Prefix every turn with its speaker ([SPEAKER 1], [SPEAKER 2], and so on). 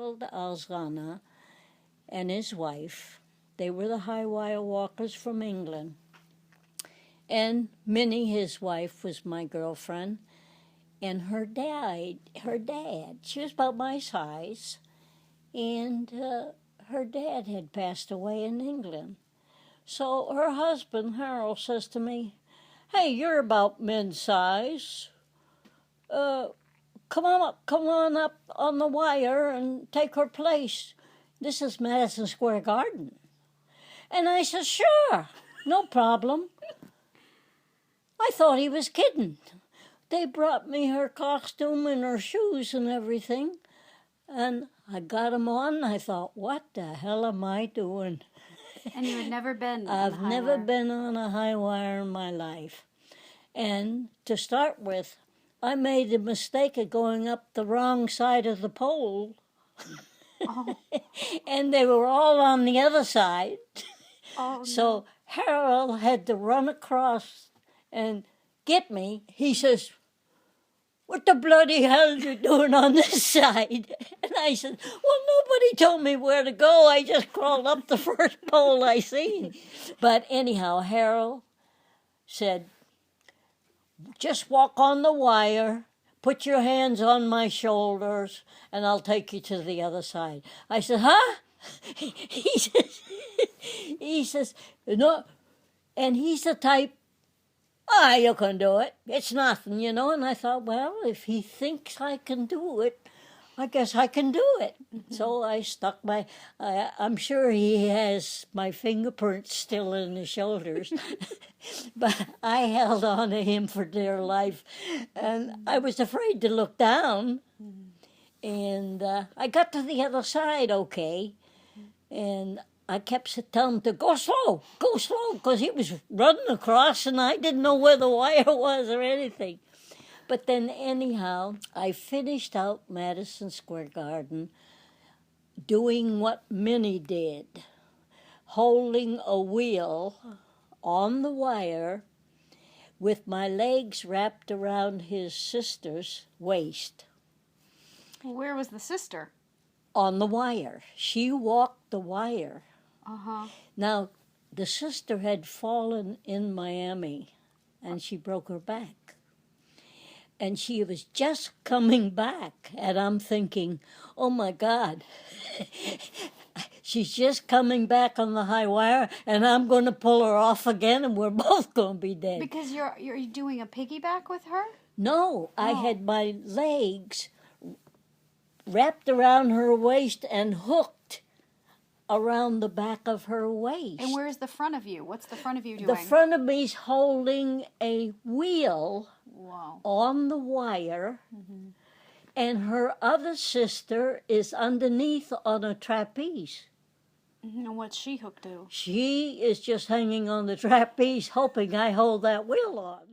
[SPEAKER 1] Harold Alzana and his wife. They were the high wire walkers from England. And Minnie, his wife, was my girlfriend. And her dad, she was about my size, and her dad had passed away in England. So her husband, Harold, says to me, "Hey, you're about men's size. Come on up on the wire and take her place. This is Madison Square Garden." And I said, "Sure, no problem." I thought he was kidding. They brought me her costume and her shoes and everything, and I got them on, and I thought, what the hell am I doing?
[SPEAKER 2] And you had never been
[SPEAKER 1] I've never been on a high wire in my life. And to start with, I made the mistake of going up the wrong side of the pole.
[SPEAKER 2] Oh.
[SPEAKER 1] And they were all on the other side.
[SPEAKER 2] Oh,
[SPEAKER 1] So
[SPEAKER 2] no.
[SPEAKER 1] Harold had to run across and get me. He says, "What the bloody hell you doing on this side?" And I said, "Well, nobody told me where to go. I just crawled up the first pole I seen." But anyhow, Harold said, "Just walk on the wire, put your hands on my shoulders, and I'll take you to the other side." I said, "Huh?" He says, "No." And he's the type, "You can do it. It's nothing, you know." And I thought, well, if he thinks I can do it, I guess I can do it. So I stuck I'm sure he has my fingerprints still in his shoulders. But I held on to him for dear life. And I was afraid to look down. And I got to the other side okay. And I kept telling him to go slow, because he was running across and I didn't know where the wire was or anything. But then anyhow, I finished out Madison Square Garden doing what Minnie did, holding a wheel on the wire with my legs wrapped around his sister's waist.
[SPEAKER 2] Where was the sister?
[SPEAKER 1] On the wire. She walked the wire.
[SPEAKER 2] Uh-huh.
[SPEAKER 1] Now, the sister had fallen in Miami, and she broke her back. And she was just coming back, and I'm thinking, oh, my God, she's just coming back on the high wire, and I'm going to pull her off again, and we're both going to be dead.
[SPEAKER 2] Because you're doing a piggyback with her?
[SPEAKER 1] No, I had my legs wrapped around her waist and hooked around the back of her waist.
[SPEAKER 2] And where's the front of you? What's the front of you doing?
[SPEAKER 1] The front of me's holding a wheel on the wire, and her other sister is underneath on a trapeze.
[SPEAKER 2] And what's she hooked to?
[SPEAKER 1] She is just hanging on the trapeze, hoping I hold that wheel on.